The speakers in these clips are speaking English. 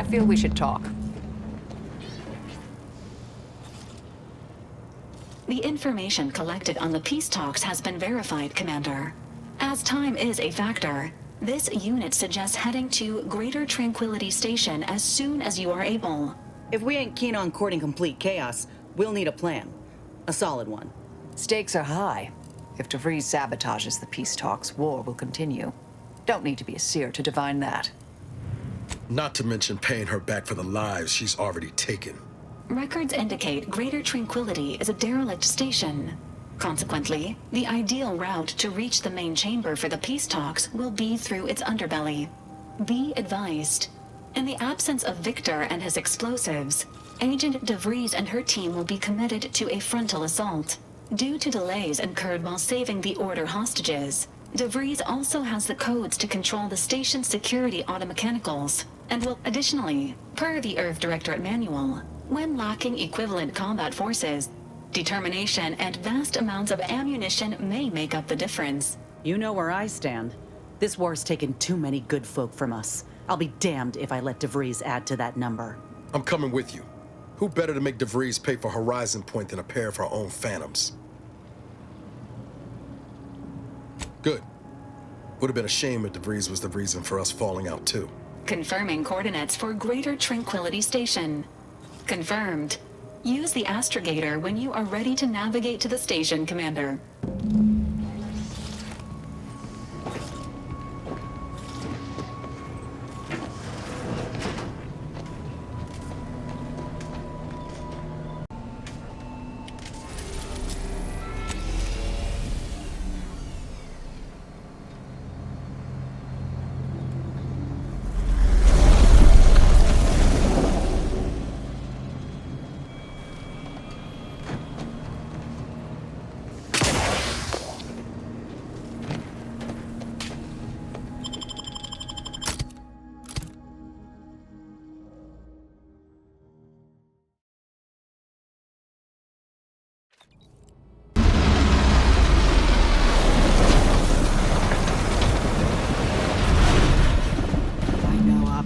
I feel we should talk. The information collected on the peace talks has been verified, Commander. As time is a factor, this unit suggests heading to Greater Tranquility Station as soon as you are able. If we ain't keen on courting complete chaos, we'll need a plan. A solid one. Stakes are high. If DeVries sabotages the peace talks, war will continue. Don't need to be a seer to divine that. Not to mention paying her back for the lives she's already taken. Records indicate Greater Tranquility is a derelict station. Consequently, the ideal route to reach the main chamber for the peace talks will be through its underbelly. Be advised. In the absence of Victor and his explosives, Agent DeVries and her team will be committed to a frontal assault. Due to delays incurred while saving the Order hostages, DeVries also has the codes to control the station's security automechanicals, and will additionally, per the Earth Directorate Manual, when lacking equivalent combat forces, determination and vast amounts of ammunition may make up the difference. You know where I stand. This war's taken too many good folk from us. I'll be damned if I let DeVries add to that number. I'm coming with you. Who better to make DeVries pay for Horizon Point than a pair of her own phantoms? Good. Would have been a shame if DeVries was the reason for us falling out too. Confirming coordinates for Greater Tranquility Station. Confirmed. Use the astrogator when you are ready to navigate to the station, Commander.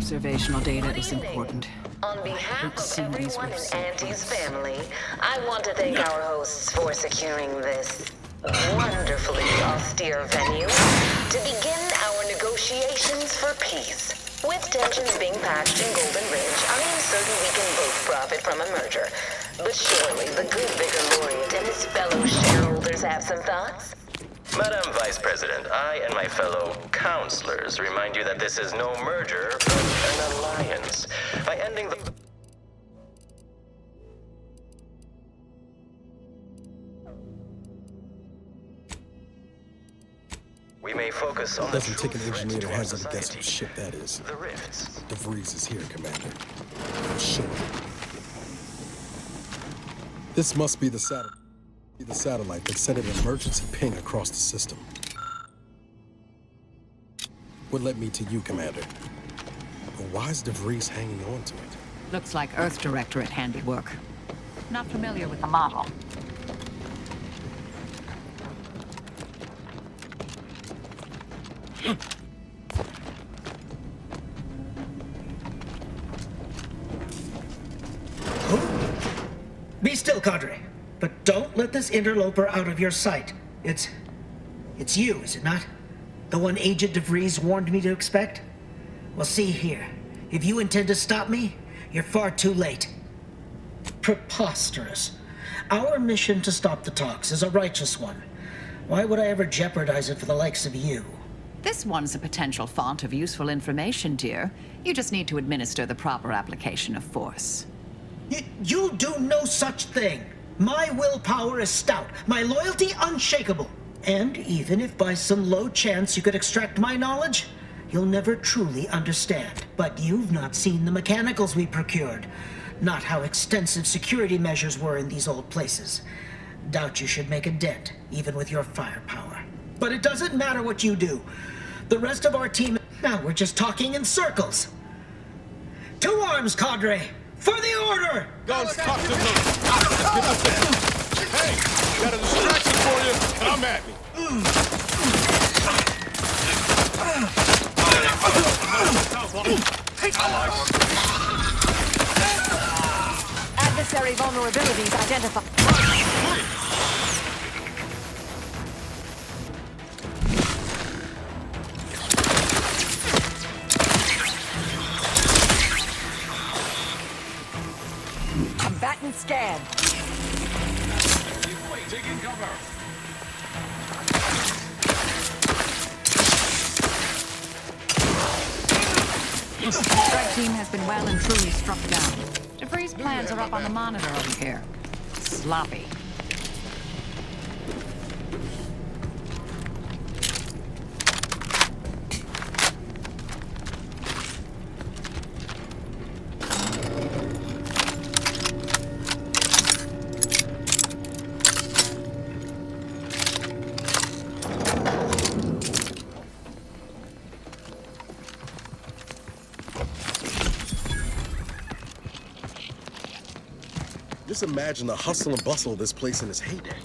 Observational data is important. On behalf of everyone in Auntie's family, I want to thank our hosts for securing this wonderfully austere venue to begin our negotiations for peace. With tensions being patched in Golden Ridge, I am certain we can both profit from a merger. But surely the good Vicar Laureate and his fellow shareholders have some thoughts? Madam Vice President, I and my fellow counselors remind you that this is no merger, but an alliance. By ending the... We may focus on the Doesn't take an true engineer to threat hazard our a guess society. whose ship that is. The rifts. DeVries is here, Commander. I'm sure. This must be the satellite that sent an emergency ping across the system. What led me to you, Commander? But why is DeVries hanging on to it? Looks like Earth Directorate handiwork. Not familiar with the model. Be still, Cadre. But don't let this interloper out of your sight. It's you, is it not? The one Agent DeVries warned me to expect? Well, see here. If you intend to stop me, you're far too late. Preposterous. Our mission to stop the talks is a righteous one. Why would I ever jeopardize it for the likes of you? This one's a potential font of useful information, dear. You just need to administer the proper application of force. You'll do no such thing. My willpower is stout, my loyalty unshakable. And even if by some low chance you could extract my knowledge, you'll never truly understand. But you've not seen the mechanicals we procured, not how extensive security measures were in these old places. Doubt you should make a dent, even with your firepower. But it doesn't matter what you do. The rest of our team, now we're just talking in circles. To arms, Cadre! For the order! Let's talk to them. Get up there. Hey, got a distraction for you. Come at me. Adversary vulnerabilities identified. Combatant scan. Taking cover. The strike team has been well and truly struck down. DeVries' plans are up on the monitor over here. Sloppy. Just imagine the hustle and bustle of this place in its heyday.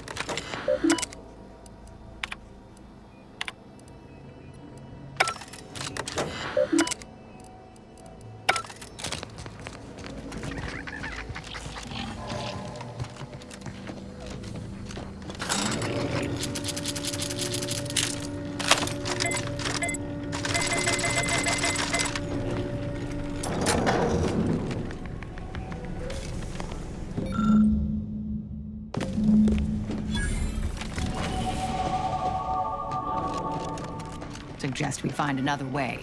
Suggest we find another way.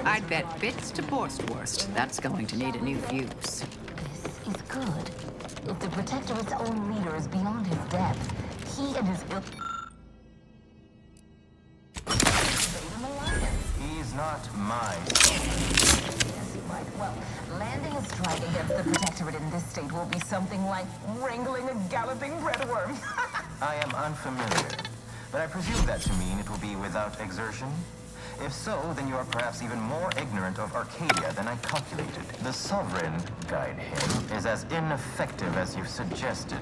I'd bet bits to Borstwurst. That's going to need a new fuse. This is good. If the Protectorate's own leader is beyond his depth, he and his ilk... He's not mine. Yes, you might. Well, landing a strike against the Protectorate in this state will be something like wrangling a galloping breadworm. I am unfamiliar, but I presume that to mean it will be without exertion. If so, then you are perhaps even more ignorant of Arcadia than I calculated. The Sovereign, guide him, is as ineffective as you've suggested,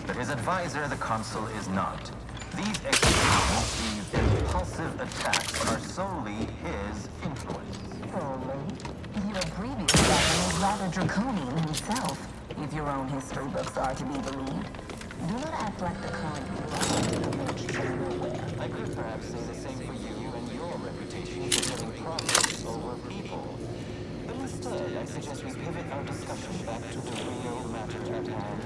but his advisor, the Consul, is not. These executions, these impulsive attacks, are solely his influence. Your previous governor was rather draconian himself, if your own history books are to be believed. Do not act like the current ruler. I could perhaps say the same for you and your reputation for getting progress over people. But instead, I suggest we pivot our discussion back to the real matter at hand.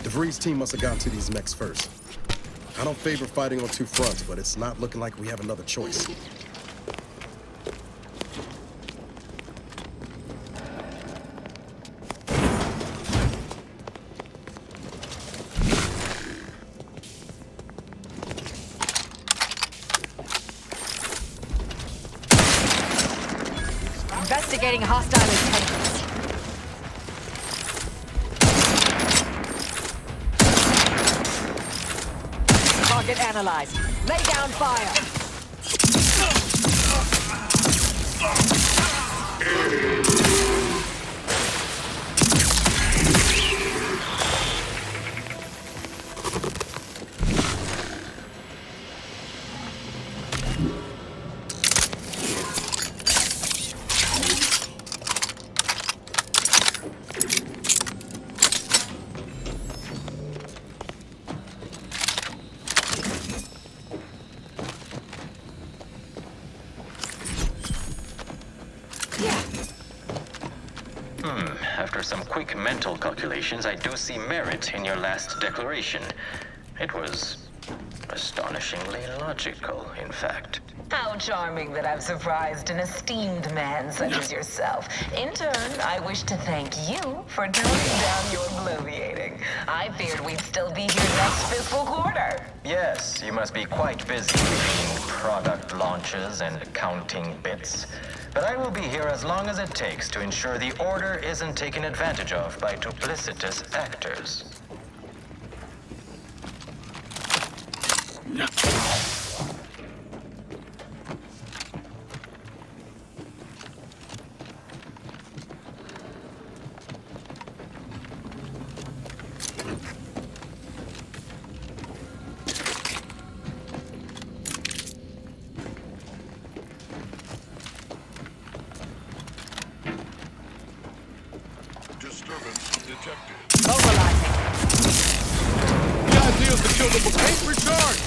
DeVries' team must have gotten to these mechs first. I don't favor fighting on two fronts, but it's not looking like we have another choice. Investigating hostile intelligence. Target analyzed. Lay down fire. after some quick mental calculations, I do see merit in your last declaration. It was astonishingly logical, in fact. How charming that I've surprised an esteemed man such as yourself. In turn, I wish to thank you for toning down your bloviating. I feared we'd still be here next fiscal quarter. Yes, you must be quite busy between product launches and counting bits. But I will be here as long as it takes to ensure the order isn't taken advantage of by duplicitous actors. Disturbance detected. Mobilizing. The idea is to kill them with paint recharge.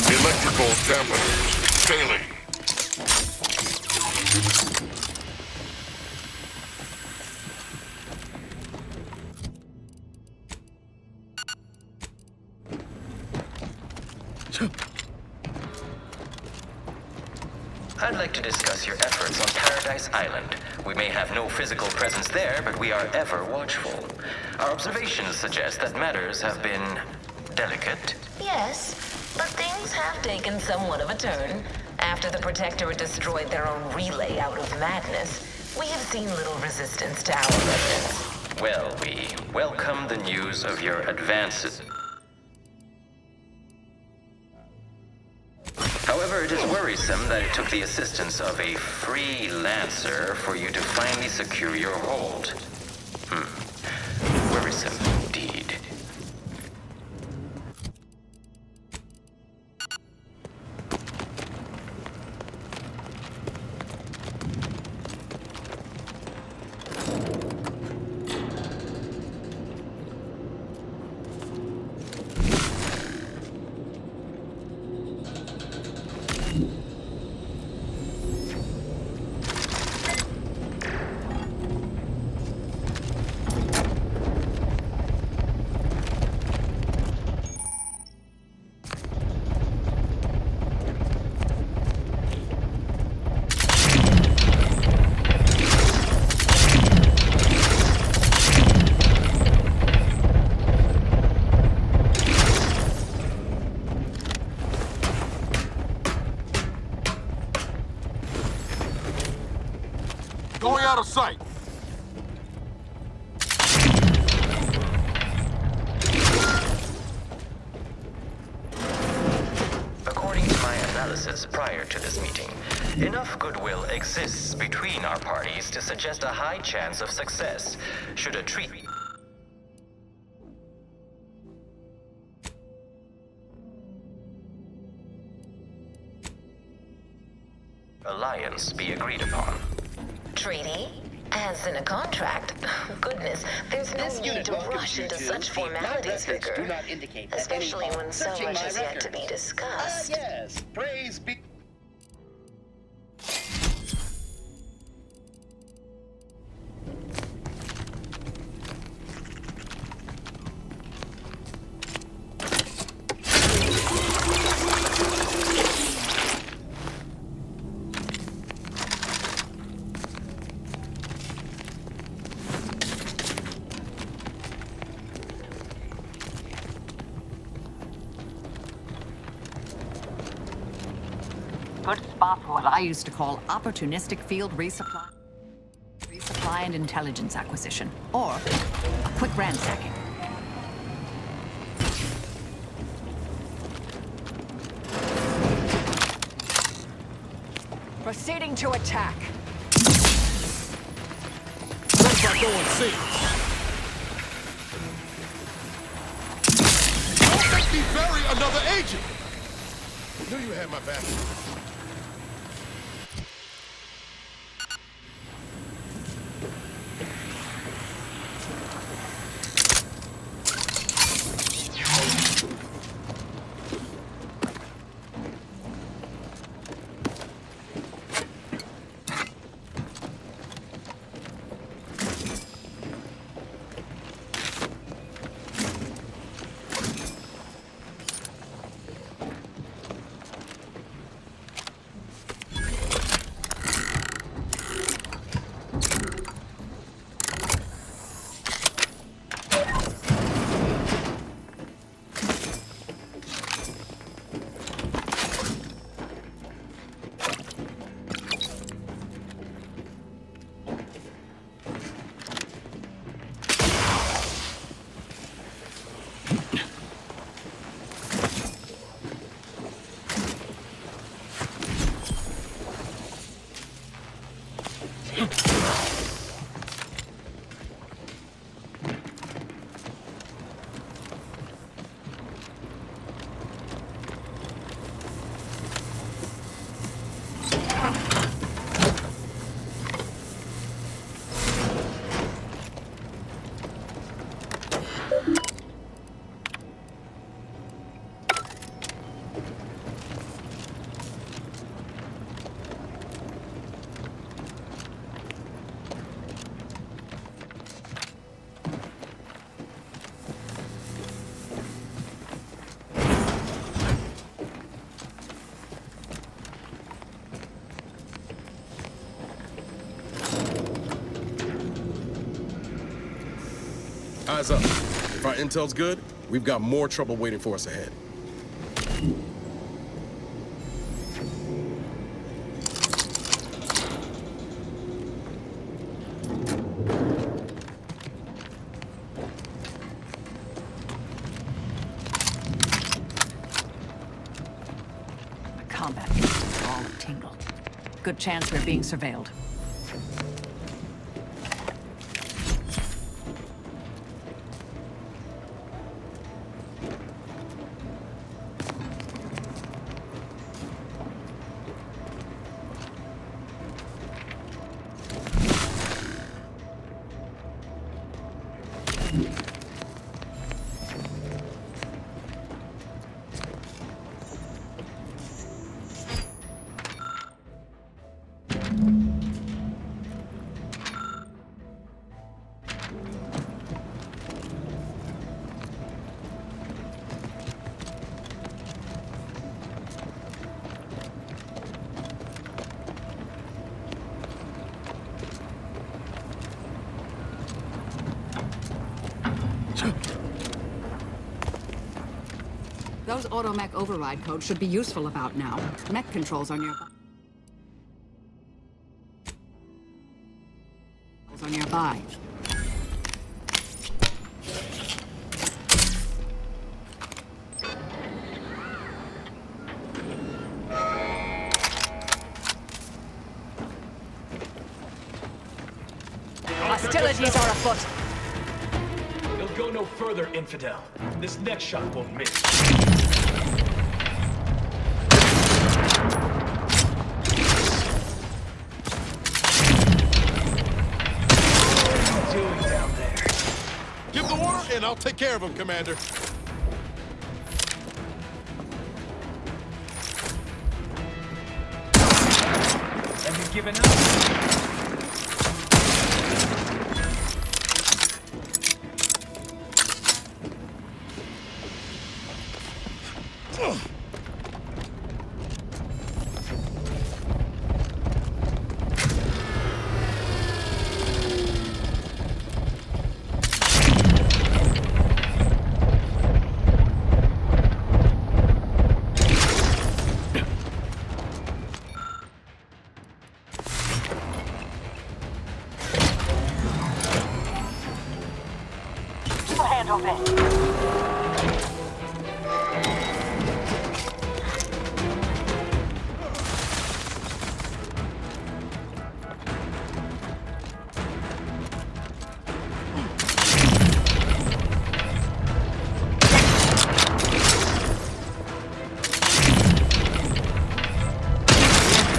Electrical dampeners failing. I'd like to discuss your efforts on Paradise Island. We may have no physical presence there, but we are ever watchful. Our observations suggest that matters have been delicate. Yes, but things have taken somewhat of a turn. After the Protectorate destroyed their own relay out of madness, we have seen little resistance to our residents. Well, we welcome the news of your advances. However, it is worrisome that it took the assistance of a freelancer for you to finally secure your hold. Worrisome indeed. Going out of sight. According to my analysis prior to this meeting, enough goodwill exists between our parties to suggest a high chance of success should a treaty alliance be agreed upon. Treaty? As in a contract? Goodness, there's no need to rush into such formalities, Vicar. Especially when so much is yet to be discussed. Yes, praise be. Good spot for what I used to call opportunistic field resupply and intelligence acquisition, or a quick ransacking. Proceeding to attack. Let's not go unseen. Don't make me bury another agent. Knew you had my back. Eyes up. If our intel's good, we've got more trouble waiting for us ahead. The combat is all a tingle. Good chance we're being surveilled. Those auto-mech override codes should be useful about now. Mech controls are nearby. Hostilities are afoot. They'll go no further, infidel. This next shot won't miss. Give the order, and I'll take care of him, Commander. Have you given up? Handle this.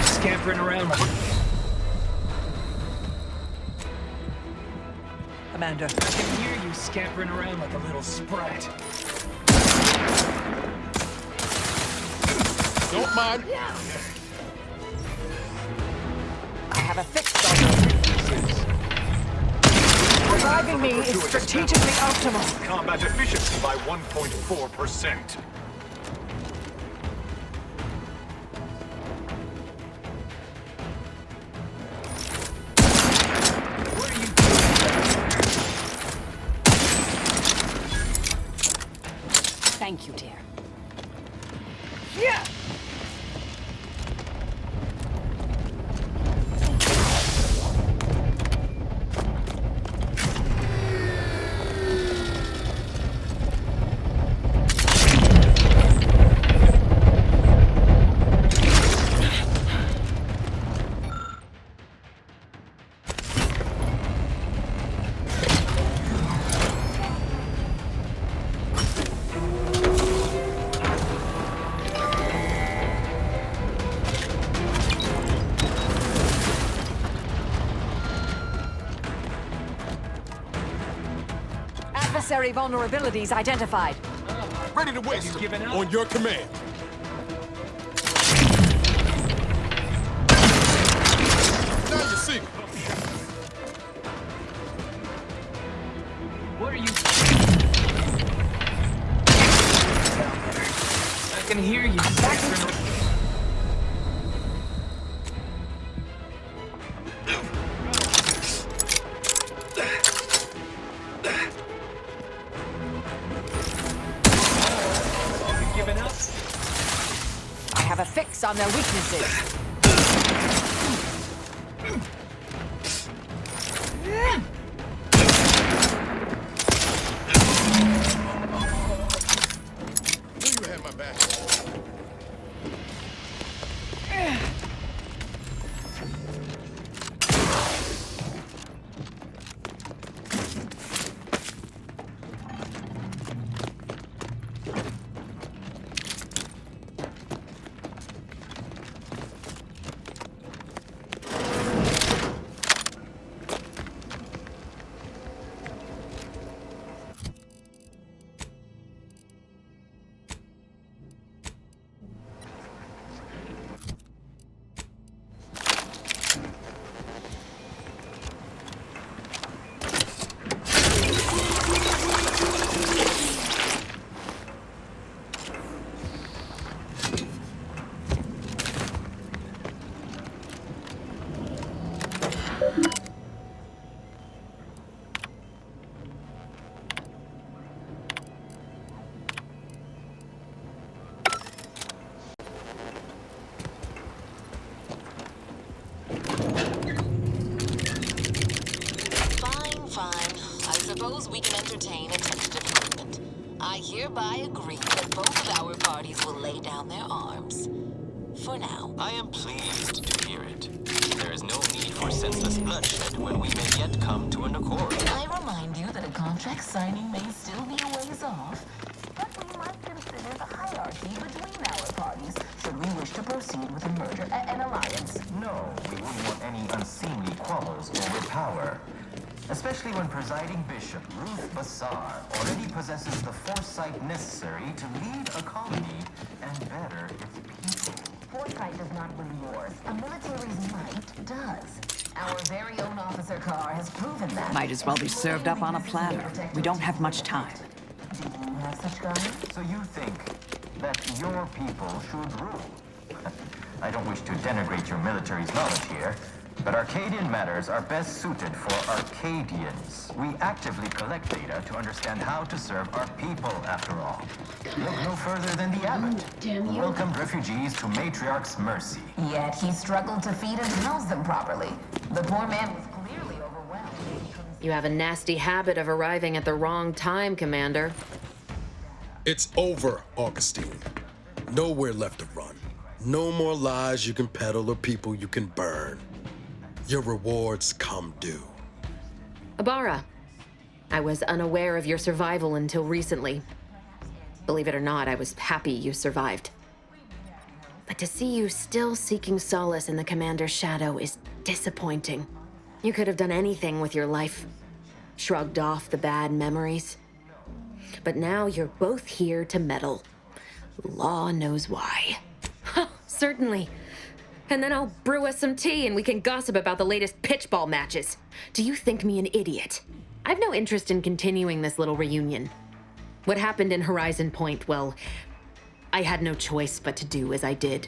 Scampering around. Commander. I can hear you scampering around like a little sprat. Don't mind. I have a fix on this. Reviving me is strategically optimal. Combat efficiency by 1.4%. Thank you, dear. Yeah! Adversary vulnerabilities identified. Ready to waste on your command. Now you see. What are you? I can hear you scampering around. have a fix on their weaknesses. Knew you had my back. Suppose we can entertain a tentative agreement. I hereby agree that both of our parties will lay down their arms. For now. I am pleased to hear it. There is no need for senseless bloodshed when we may yet come to an accord. I remind you that a contract signing may still be a ways off, but we might consider the hierarchy between our parties should we wish to proceed with a merger, an alliance. No, we wouldn't want any unseemly quabbles over power. Especially when presiding bishop Ruth Bassar already possesses the foresight necessary to lead a colony and better its people. Foresight does not win wars. A military's might does. Our very own Officer Carr has proven that. Might as well be served up on a platter. We don't have much time. Do you have such guidance? So you think that your people should rule? I don't wish to denigrate your military's knowledge here, but Arcadian matters are best suited for Arcadians. We actively collect data to understand how to serve our people, after all. Look no further than the abbot, who welcomed refugees to Matriarch's mercy. Yet he struggled to feed and house them properly. The poor man was clearly overwhelmed. You have a nasty habit of arriving at the wrong time, Commander. It's over, Augustine. Nowhere left to run. No more lies you can peddle or people you can burn. Your rewards come due. Ibarra, I was unaware of your survival until recently. Believe it or not, I was happy you survived. But to see you still seeking solace in the Commander's shadow is disappointing. You could have done anything with your life. Shrugged off the bad memories. But now you're both here to meddle. Law knows why. Certainly. And then I'll brew us some tea and we can gossip about the latest pitchball matches. Do you think me an idiot? I've no interest in continuing this little reunion. What happened in Horizon Point, well, I had no choice but to do as I did.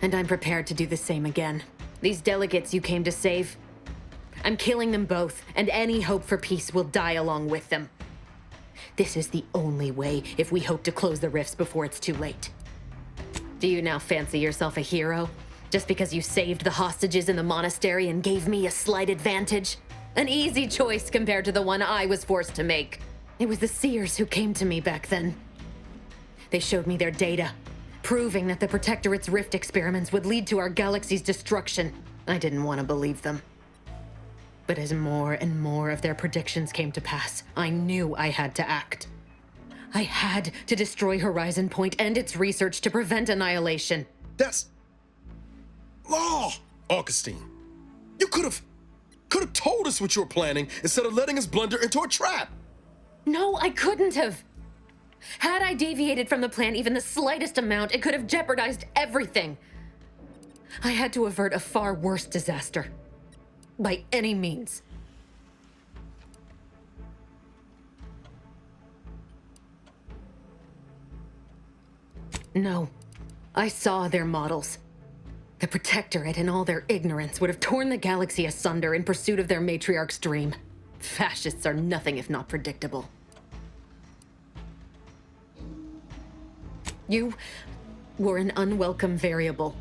And I'm prepared to do the same again. These delegates you came to save, I'm killing them both, and any hope for peace will die along with them. This is the only way if we hope to close the rifts before it's too late. Do you now fancy yourself a hero? Just because you saved the hostages in the monastery and gave me a slight advantage? An easy choice compared to the one I was forced to make. It was the Seers who came to me back then. They showed me their data, proving that the Protectorate's rift experiments would lead to our galaxy's destruction. I didn't want to believe them. But as more and more of their predictions came to pass, I knew I had to act. I had to destroy Horizon Point and its research to prevent annihilation. That's law, Augustine. You could have told us what you were planning instead of letting us blunder into a trap. No, I couldn't have. Had I deviated from the plan even the slightest amount, it could have jeopardized everything. I had to avert a far worse disaster. By any means. No, I saw their models. The Protectorate, in all their ignorance, would have torn the galaxy asunder in pursuit of their matriarch's dream. Fascists are nothing if not predictable. You were an unwelcome variable.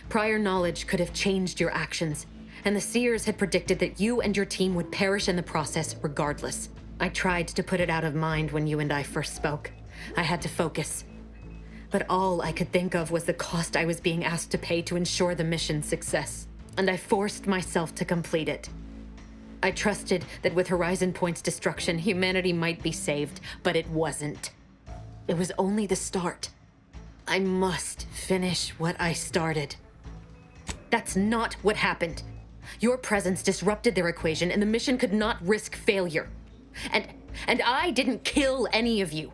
Prior knowledge could have changed your actions, and the Seers had predicted that you and your team would perish in the process regardless. I tried to put it out of mind when you and I first spoke. I had to focus. But all I could think of was the cost I was being asked to pay to ensure the mission's success, and I forced myself to complete it. I trusted that with Horizon Point's destruction, humanity might be saved, but it wasn't. It was only the start. I must finish what I started. That's not what happened. Your presence disrupted their equation, and the mission could not risk failure. And I didn't kill any of you.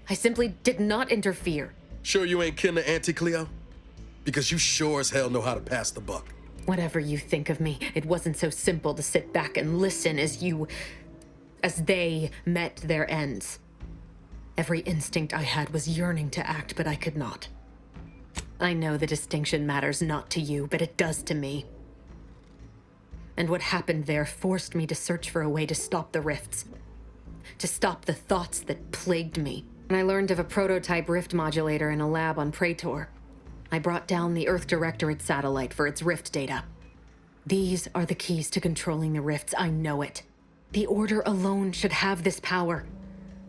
I simply did not interfere. Sure you ain't kin to Auntie Cleo? Because you sure as hell know how to pass the buck. Whatever you think of me, it wasn't so simple to sit back and listen as they met their ends. Every instinct I had was yearning to act, but I could not. I know the distinction matters not to you, but it does to me. And what happened there forced me to search for a way to stop the rifts. To stop the thoughts that plagued me. And I learned of a prototype rift modulator in a lab on Praetor. I brought down the Earth Directorate satellite for its rift data. These are the keys to controlling the rifts, I know it. The Order alone should have this power.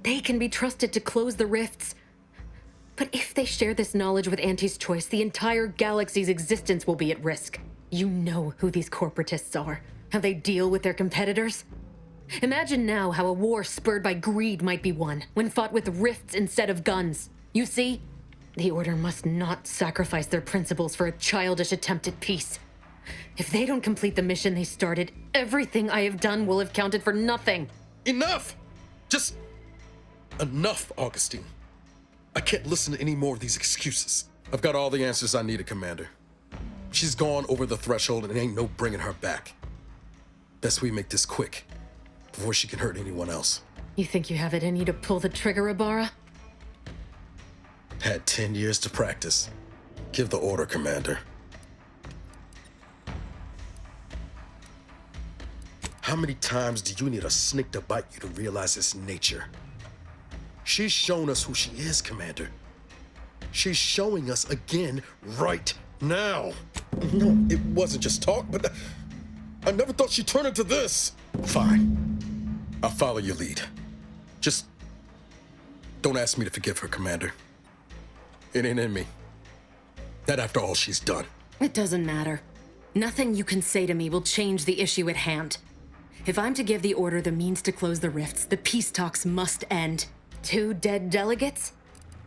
They can be trusted to close the rifts. But if they share this knowledge with Auntie's choice, the entire galaxy's existence will be at risk. You know who these corporatists are, how they deal with their competitors. Imagine now how a war spurred by greed might be won, when fought with rifts instead of guns. You see? The Order must not sacrifice their principles for a childish attempt at peace. If they don't complete the mission they started, everything I have done will have counted for nothing. Enough! Just enough, Augustine. I can't listen to any more of these excuses. I've got all the answers I needed, Commander. She's gone over the threshold and it ain't no bringing her back. Best we make this quick, before she can hurt anyone else. You think you have it in you to pull the trigger, Ibarra? Had 10 years to practice. Give the order, Commander. How many times do you need a snake to bite you to realize its nature? She's shown us who she is, Commander. She's showing us again right now. No, it wasn't just talk, but I never thought she'd turn into this. Fine. I'll follow your lead. Just don't ask me to forgive her, Commander. It ain't in me. That after all she's done. It doesn't matter. Nothing you can say to me will change the issue at hand. If I'm to give the Order the means to close the rifts, the peace talks must end. 2 dead delegates?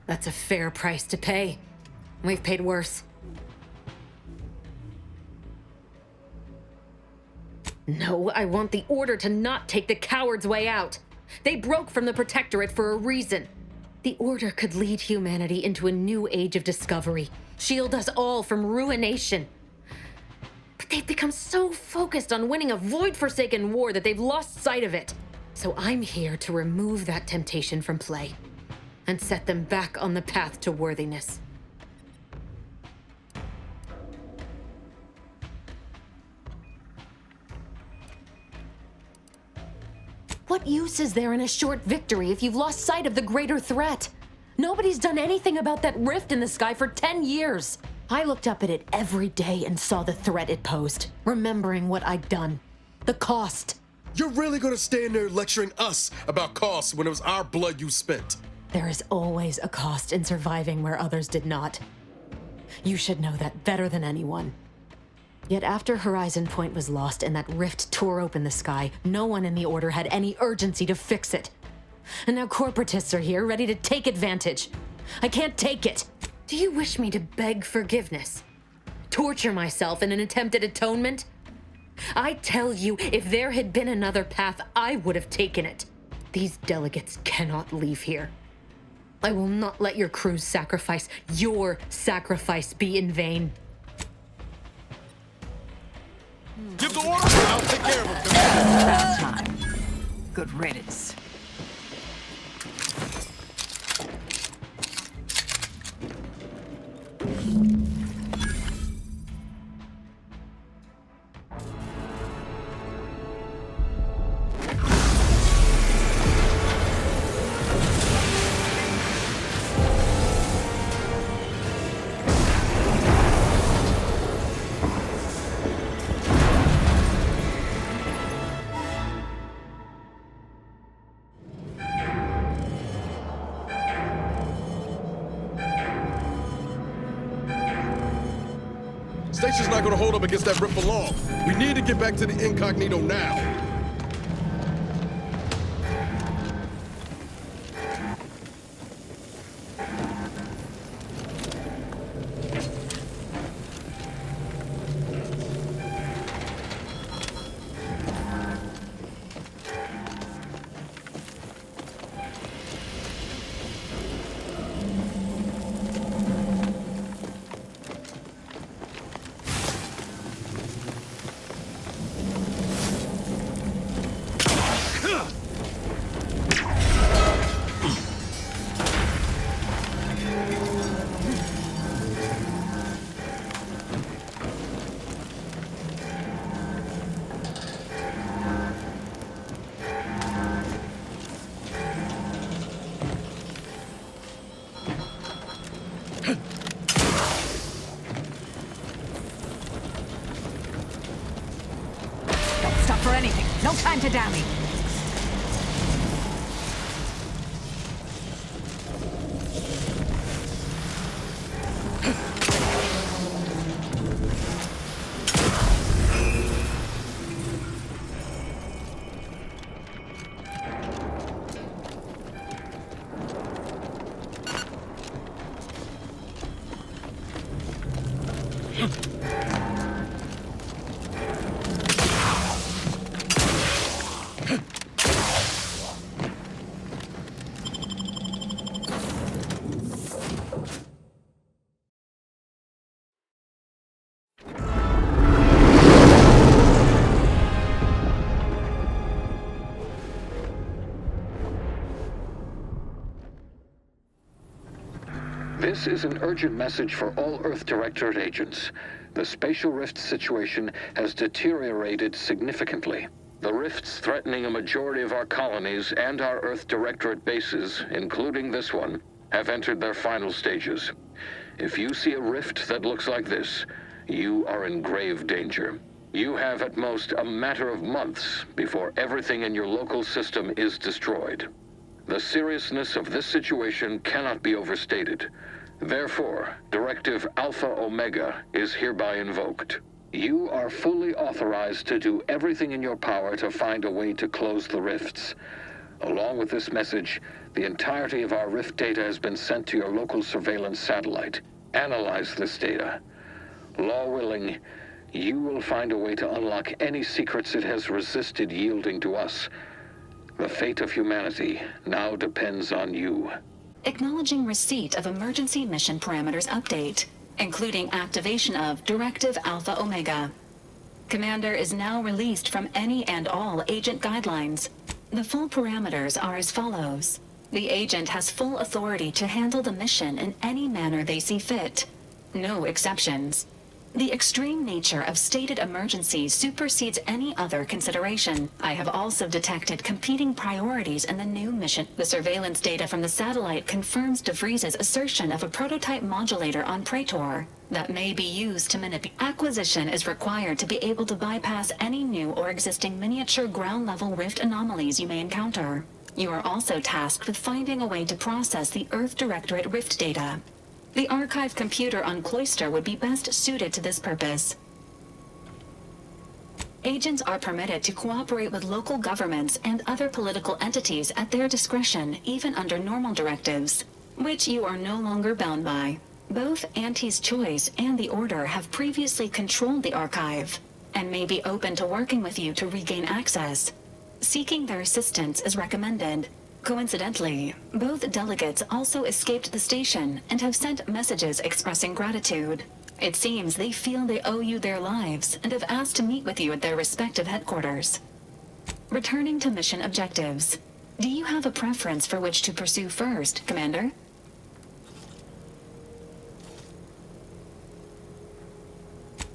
That's a fair price to pay. We've paid worse. No, I want the Order to not take the coward's way out. They broke from the Protectorate for a reason. The Order could lead humanity into a new age of discovery, shield us all from ruination. But they've become so focused on winning a void-forsaken war that they've lost sight of it. So I'm here to remove that temptation from play and set them back on the path to worthiness. What use is there in a short victory if you've lost sight of the greater threat? Nobody's done anything about that rift in the sky for 10 years. I looked up at it every day and saw the threat it posed, remembering what I'd done. The cost. You're really gonna stand there lecturing us about costs when it was our blood you spent? There is always a cost in surviving where others did not. You should know that better than anyone. Yet after Horizon Point was lost and that rift tore open the sky, no one in the Order had any urgency to fix it. And now corporatists are here, ready to take advantage. I can't take it. Do you wish me to beg forgiveness? Torture myself in an attempt at atonement? I tell you, if there had been another path, I would have taken it. These delegates cannot leave here. I will not let your crew's sacrifice, your sacrifice, be in vain. Give the order! I'll take care of him. About time. Good riddance. Station's not gonna hold up against that rift for long. We need to get back to the incognito now. For anything. No time to dally. This is an urgent message for all Earth Directorate agents. The spatial rift situation has deteriorated significantly. The rifts threatening a majority of our colonies and our Earth Directorate bases, including this one, have entered their final stages. If you see a rift that looks like this, you are in grave danger. You have at most a matter of months before everything in your local system is destroyed. The seriousness of this situation cannot be overstated. Therefore, Directive Alpha Omega is hereby invoked. You are fully authorized to do everything in your power to find a way to close the rifts. Along with this message, the entirety of our rift data has been sent to your local surveillance satellite. Analyze this data. Law willing, you will find a way to unlock any secrets it has resisted yielding to us. The fate of humanity now depends on you. Acknowledging receipt of emergency mission parameters update, including activation of Directive Alpha Omega. Commander is now released from any and all agent guidelines. The full parameters are as follows. The agent has full authority to handle the mission in any manner they see fit. No exceptions. The extreme nature of stated emergencies supersedes any other consideration. I have also detected competing priorities in the new mission. The surveillance data from the satellite confirms DeVries's assertion of a prototype modulator on Praetor that may be used to manipulate. Acquisition is required to be able to bypass any new or existing miniature ground-level rift anomalies you may encounter. You are also tasked with finding a way to process the Earth Directorate rift data. The archive computer on Cloister would be best suited to this purpose. Agents are permitted to cooperate with local governments and other political entities at their discretion, even under normal directives, which you are no longer bound by. Both Auntie's Choice and the Order have previously controlled the archive, and may be open to working with you to regain access. Seeking their assistance is recommended. Coincidentally, both delegates also escaped the station and have sent messages expressing gratitude. It seems they feel they owe you their lives and have asked to meet with you at their respective headquarters. Returning to mission objectives. Do you have a preference for which to pursue first, Commander?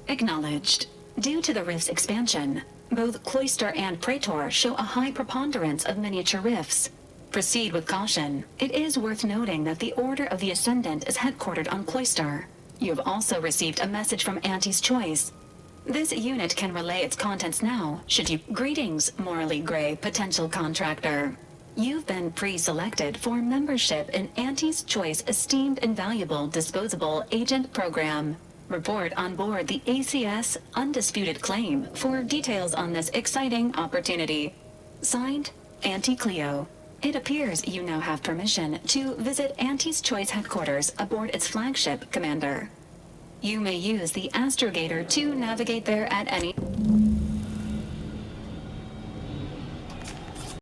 Acknowledged. Due to the rift's expansion, both Cloister and Praetor show a high preponderance of miniature rifts. Proceed with caution. It is worth noting that the Order of the Ascendant is headquartered on Cloister. You have also received a message from Auntie's Choice. This unit can relay its contents now, should you— Greetings, morally gray potential contractor. You've been pre-selected for membership in Auntie's Choice Esteemed Invaluable Disposable Agent Program. Report on board the ACS Undisputed Claim for details on this exciting opportunity. Signed, Auntie Cleo. It appears you now have permission to visit Auntie's Choice headquarters aboard its flagship, Commander. You may use the astrogator to navigate there at any...